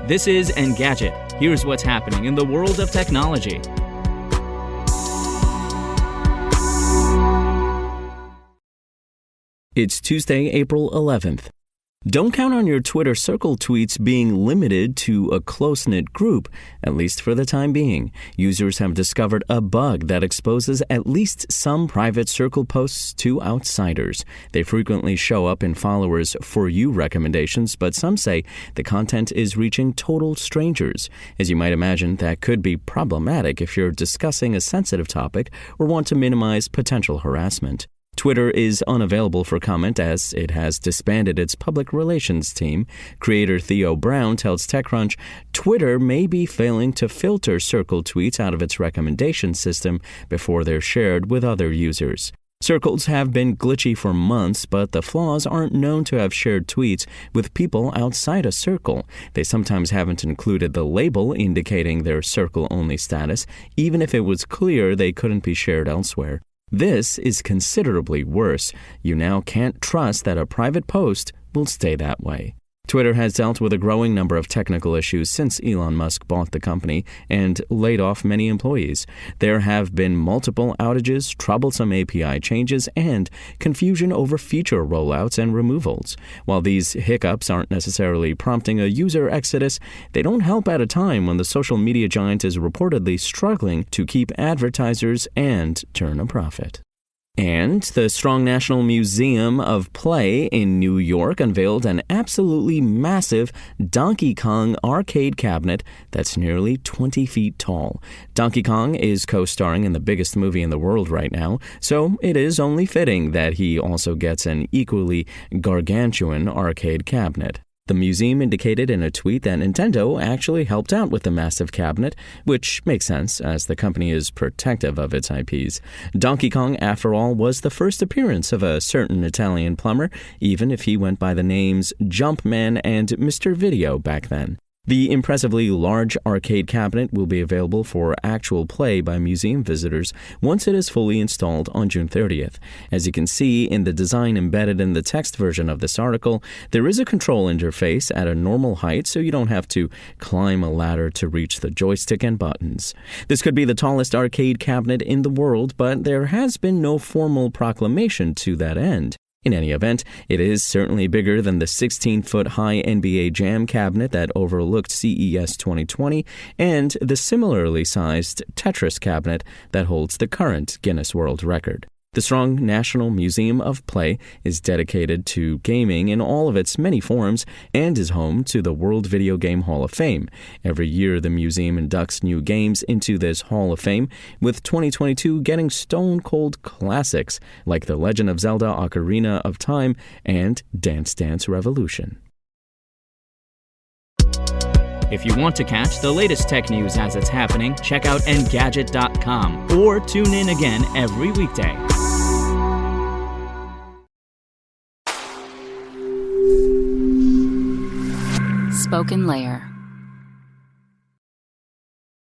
This is Engadget. Here's what's happening in the world of technology. It's Tuesday, April 11th. Don't count on your Twitter Circle tweets being limited to a close-knit group, at least for the time being. Users have discovered a bug that exposes at least some private Circle posts to outsiders. They frequently show up in followers' For You recommendations, but some say the content is reaching total strangers. As you might imagine, that could be problematic if you're discussing a sensitive topic or want to minimize potential harassment. Twitter is unavailable for comment as it has disbanded its public relations team. Creator Theo Brown tells TechCrunch, Twitter may be failing to filter Circle tweets out of its recommendation system before they're shared with other users. Circles have been glitchy for months, but the flaws aren't known to have shared tweets with people outside a circle. They sometimes haven't included the label indicating their circle-only status, even if it was clear they couldn't be shared elsewhere. This is considerably worse. You now can't trust that a private post will stay that way. Twitter has dealt with a growing number of technical issues since Elon Musk bought the company and laid off many employees. There have been multiple outages, troublesome API changes, and confusion over feature rollouts and removals. While these hiccups aren't necessarily prompting a user exodus, they don't help at a time when the social media giant is reportedly struggling to keep advertisers and turn a profit. And the Strong National Museum of Play in New York unveiled an absolutely massive Donkey Kong arcade cabinet that's nearly 20 feet tall. Donkey Kong is co-starring in the biggest movie in the world right now, so it is only fitting that he also gets an equally gargantuan arcade cabinet. The museum indicated in a tweet that Nintendo actually helped out with the massive cabinet, which makes sense as the company is protective of its IPs. Donkey Kong, after all, was the first appearance of a certain Italian plumber, even if he went by the names Jumpman and Mr. Video back then. The impressively large arcade cabinet will be available for actual play by museum visitors once it is fully installed on June 30th. As you can see in the design embedded in the text version of this article, there is a control interface at a normal height so you don't have to climb a ladder to reach the joystick and buttons. This could be the tallest arcade cabinet in the world, but there has been no formal proclamation to that end. In any event, it is certainly bigger than the 16-foot-high NBA Jam cabinet that overlooked CES 2020 and the similarly sized Tetris cabinet that holds the current Guinness World Record. The Strong National Museum of Play is dedicated to gaming in all of its many forms and is home to the World Video Game Hall of Fame. Every year, the museum inducts new games into this Hall of Fame, with 2022 getting stone-cold classics like The Legend of Zelda Ocarina of Time and Dance Dance Revolution. If you want to catch the latest tech news as it's happening, check out Engadget.com or tune in again every weekday. Spoken Layer.